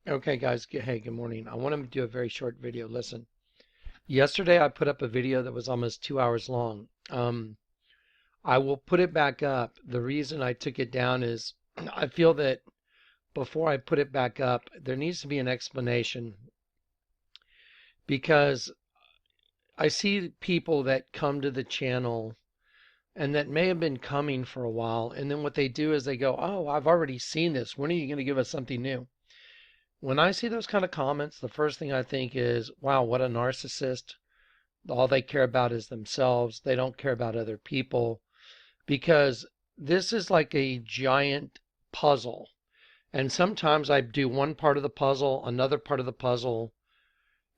Okay, guys. Hey, good morning. I want to do a very short video. Listen, yesterday I put up a video that was almost 2 hours long. I will put it back up. The reason I took it down is I feel that before I put it back up, there needs to be an explanation because I see people that come to the channel and that may have been coming for a while. And then what they do is they go, "Oh, I've already seen this. When are you going to give us something new?" When I see those kind of comments, the first thing I think is, wow, what a narcissist. All they care about is themselves. They don't care about other people because this is like a giant puzzle. And sometimes I do one part of the puzzle, another part of the puzzle,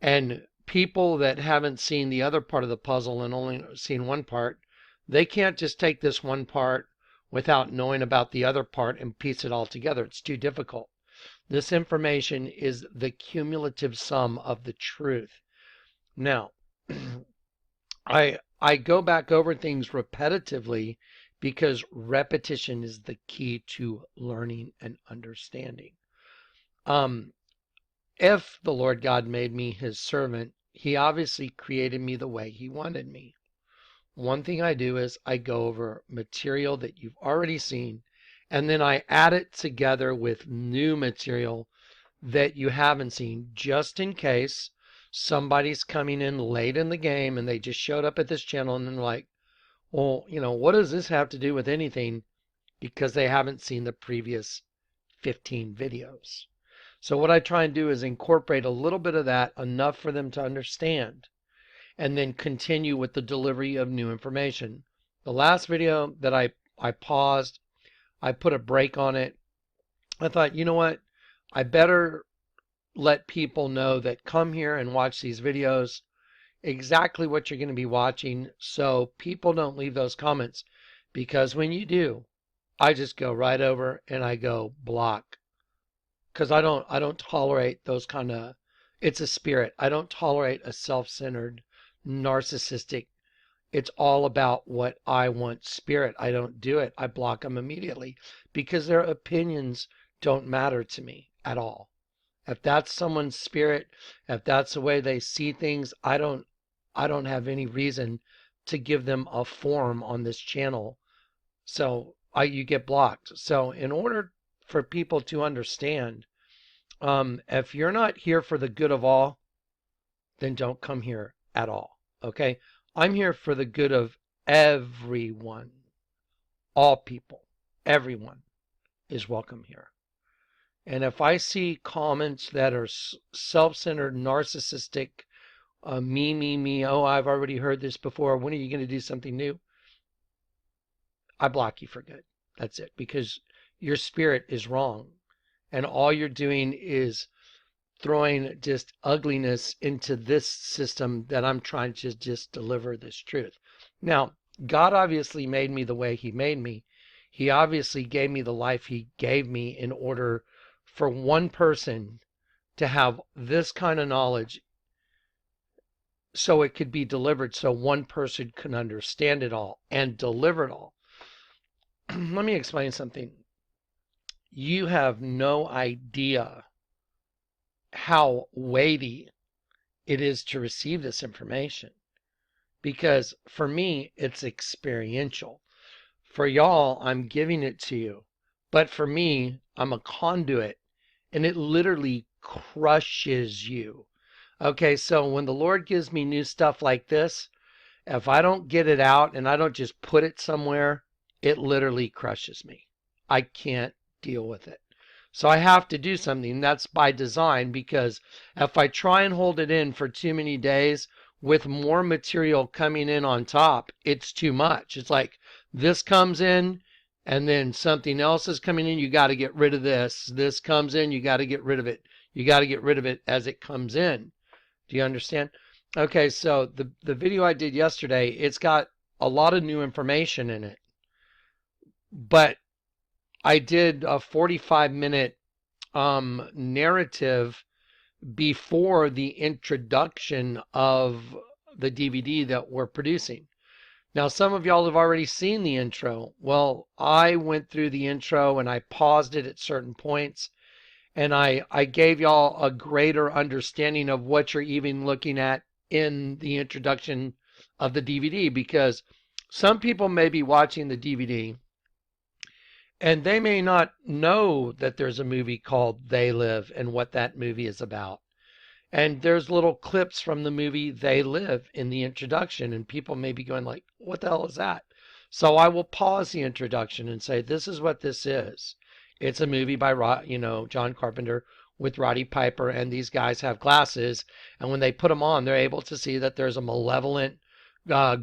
and people that haven't seen the other part of the puzzle and only seen one part, they can't just take this one part without knowing about the other part and piece it all together. It's too difficult. This information is the cumulative sum of the truth. Now, I go back over things repetitively because repetition is the key to learning and understanding. Um, if the Lord God made me his servant, he obviously created me the way he wanted me. One thing I do is I go over material that you've already seen, and then I add it together with new material that you haven't seen, just in case somebody's coming in late in the game and they just showed up at this channel and they're like, well, what does this have to do with anything? Because they haven't seen the previous 15 videos. So what I try and do is incorporate a little bit of that, enough for them to understand, and then continue with the delivery of new information. The last video that I paused, I put a break on it. I thought, you know what? I better let people know that come here and watch these videos exactly what you're going to be watching so people don't leave those comments, because when you do, I just go right over and I go block, because I don't tolerate those kind of, it's a spirit. I don't tolerate a self-centered, narcissistic, it's all about what I want spirit. I don't do it. I block them immediately because their opinions don't matter to me at all. If that's someone's spirit, if that's the way they see things, I don't have any reason to give them a forum on this channel. So you get blocked. So in order for people to understand, if you're not here for the good of all, then don't come here at all. Okay? I'm here for the good of everyone. All people. Everyone is welcome here. And if I see comments that are self-centered, narcissistic, me, oh, I've already heard this before, when are you going to do something new? I block you for good. That's it. Because your spirit is wrong. And all you're doing is throwing just ugliness into this system that I'm trying to just deliver this truth. Now, God obviously made me the way he made me. He obviously gave me the life he gave me in order for one person to have this kind of knowledge so it could be delivered, so one person can understand it all and deliver it all. Let me explain something. You have no idea how weighty it is to receive this information, because for me, it's experiential. For y'all, I'm giving it to you. But for me, I'm a conduit, and it literally crushes you. Okay, so when the Lord gives me new stuff like this, if I don't get it out and I don't just put it somewhere, it literally crushes me. I can't deal with it. So I have to do something. That's by design, because if I try and hold it in for too many days with more material coming in on top, it's too much. It's like this comes in and then something else is coming in. You got to get rid of this. This comes in. You got to get rid of it. You got to get rid of it as it comes in. Do you understand? Okay, so the video I did yesterday, it's got a lot of new information in it. But I did a 45-minute narrative before the introduction of the DVD that we're producing. Now, some of y'all have already seen the intro. Well, I went through the intro and I paused it at certain points. And I gave y'all a greater understanding of what you're even looking at in the introduction of the DVD, because some people may be watching the DVD and they may not know that there's a movie called They Live and what that movie is about. And there's little clips from the movie They Live in the introduction, and people may be going like, what the hell is that? So I will pause the introduction and say, this is what this is. It's a movie by John Carpenter with Roddy Piper, and these guys have glasses, and when they put them on, they're able to see that there's a malevolent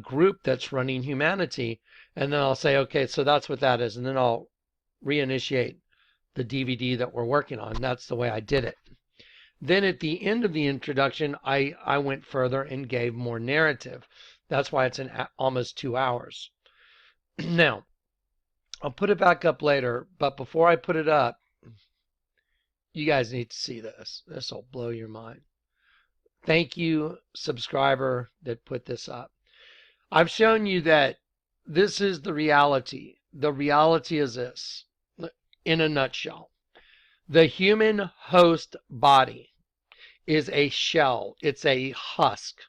group that's running humanity. And then I'll say, okay, so that's what that is, and then I'll reinitiate the DVD that we're working on. That's the way I did it. Then at the end of the introduction, I went further and gave more narrative. That's why it's almost 2 hours. Now, I'll put it back up later, but before I put it up, you guys need to see this. This will blow your mind. Thank you, subscriber that put this up. I've shown you that this is the reality. The reality is this, in a nutshell. The human host body is a shell. It's a husk.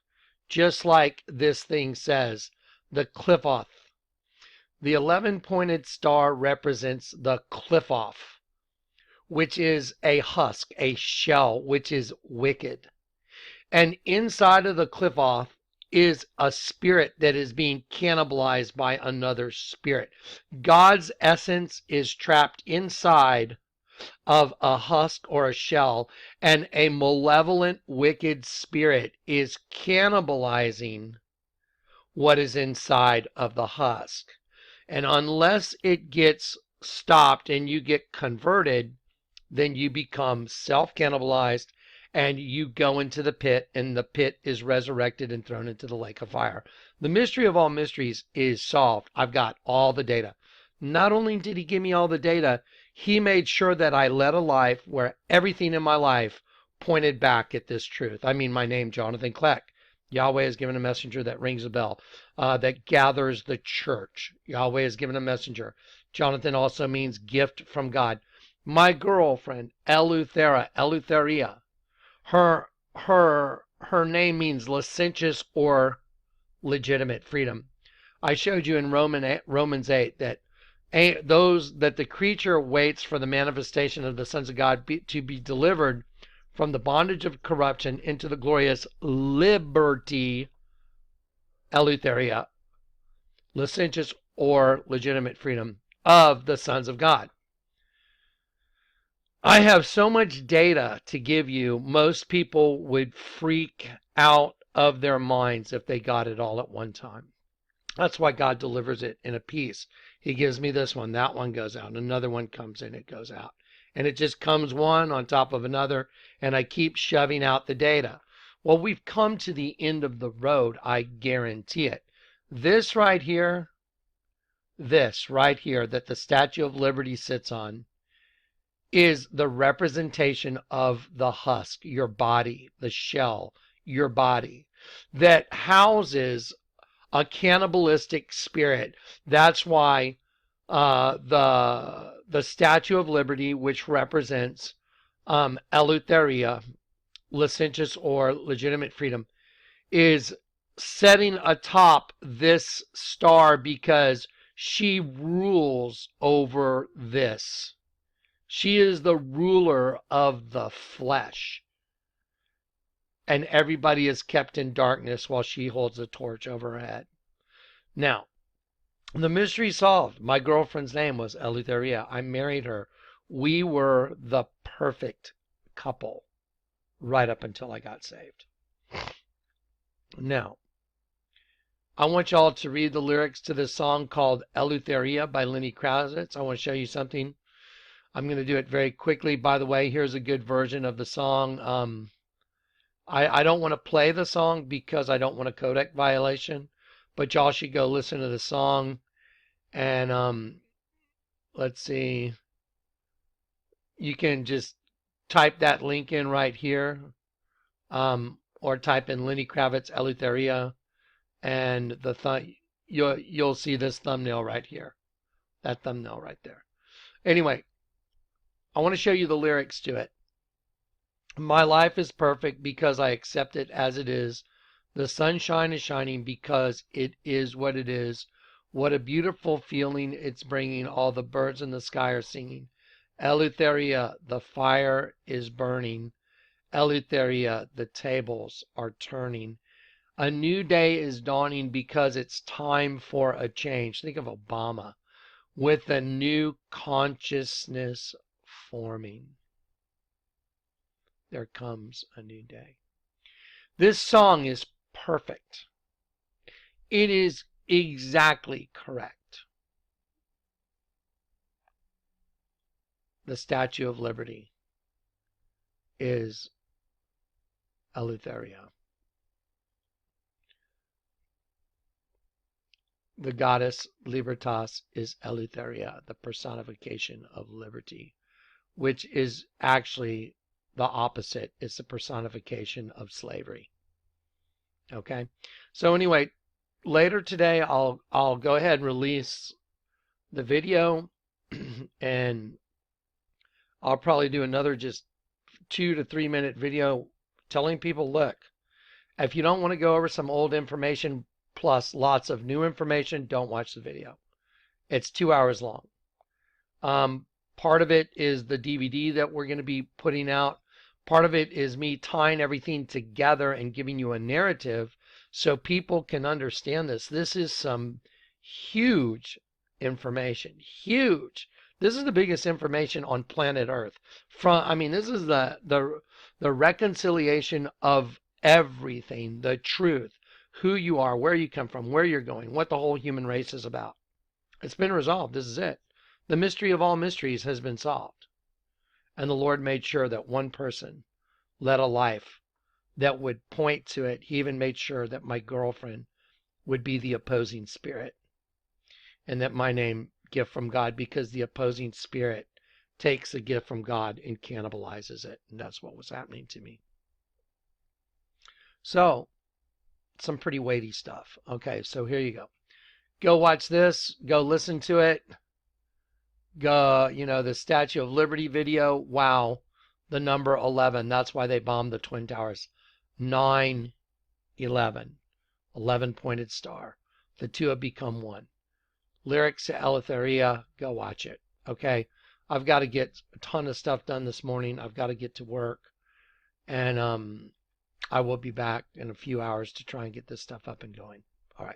Just like this thing says, the Qliphoth. The 11-pointed star represents the Qliphoth, which is a husk, a shell, which is wicked. And inside of the Qliphoth is a spirit that is being cannibalized by another spirit. God's essence is trapped inside of a husk or a shell, and a malevolent, wicked spirit is cannibalizing what is inside of the husk. And unless it gets stopped and you get converted, then you become self-cannibalized and you go into the pit, and the pit is resurrected and thrown into the lake of fire. The mystery of all mysteries is solved. I've got all the data. Not only did he give me all the data, he made sure that I led a life where everything in my life pointed back at this truth. I mean, my name, Jonathan Kleck. Yahweh has given a messenger that rings a bell, that gathers the church. Yahweh has given a messenger. Jonathan also means gift from God. My girlfriend, Eleutheria, her name means licentious or legitimate freedom. I showed you in Romans 8 that the creature waits for the manifestation of the sons of God to be delivered from the bondage of corruption into the glorious liberty, Eleutheria, licentious or legitimate freedom of the sons of God. I have so much data to give you, most people would freak out of their minds if they got it all at one time. That's why God delivers it in a piece. He gives me this one, that one goes out, another one comes in, it goes out. And it just comes one on top of another, and I keep shoving out the data. Well, we've come to the end of the road, I guarantee it. This right here that the Statue of Liberty sits on, is the representation of the husk, your body, the shell, your body, that houses a cannibalistic spirit. That's why the Statue of Liberty, which represents Eleutheria, licentious or legitimate freedom, is setting atop this star because she rules over this. She is the ruler of the flesh. And everybody is kept in darkness while she holds a torch over her head. Now, the mystery solved. My girlfriend's name was Eleutheria. I married her. We were the perfect couple right up until I got saved. Now, I want y'all to read the lyrics to this song called Eleutheria by Lenny Kravitz. I want to show you something. I'm going to do it very quickly. By the way, here's a good version of the song. I don't want to play the song because I don't want a codec violation, but y'all should go listen to the song. And let's see. You can just type that link in right here, or type in Lenny Kravitz Eleutheria, and you'll see this thumbnail right here. That thumbnail right there. Anyway, I want to show you the lyrics to it. My life is perfect because I accept it as it is. The sunshine is shining because it is what it is. What a beautiful feeling it's bringing. All the birds in the sky are singing. Eleutheria, the fire is burning. Eleutheria, the tables are turning. A new day is dawning because it's time for a change. Think of Obama with a new consciousness forming. There comes a new day. This song is perfect. It is exactly correct. The Statue of Liberty is Eleutheria. The goddess Libertas is Eleutheria, the personification of liberty, which is actually the opposite. It's the personification of slavery. Okay? So anyway, later today I'll go ahead and release the video and I'll probably do another just 2 to 3 minute video telling people, look, if you don't want to go over some old information plus lots of new information, don't watch the video. It's 2 hours long. Part of it is the DVD that we're going to be putting out. Part of it is me tying everything together and giving you a narrative so people can understand this. This is some huge information. Huge. This is the biggest information on planet Earth. This is the reconciliation of everything, the truth, who you are, where you come from, where you're going, what the whole human race is about. It's been resolved. This is it. The mystery of all mysteries has been solved. And the Lord made sure that one person led a life that would point to it. He even made sure that my girlfriend would be the opposing spirit. And that my name, gift from God, because the opposing spirit takes a gift from God and cannibalizes it. And that's what was happening to me. So, some pretty weighty stuff. Okay, so here you go. Go watch this. Go listen to it. Go, the Statue of Liberty video. Wow. The number 11. That's why they bombed the Twin Towers. 9/11. 11-pointed star. The two have become one. Lyrics to Eleutheria. Go watch it. Okay. I've got to get a ton of stuff done this morning. I've got to get to work. And I will be back in a few hours to try and get this stuff up and going. All right.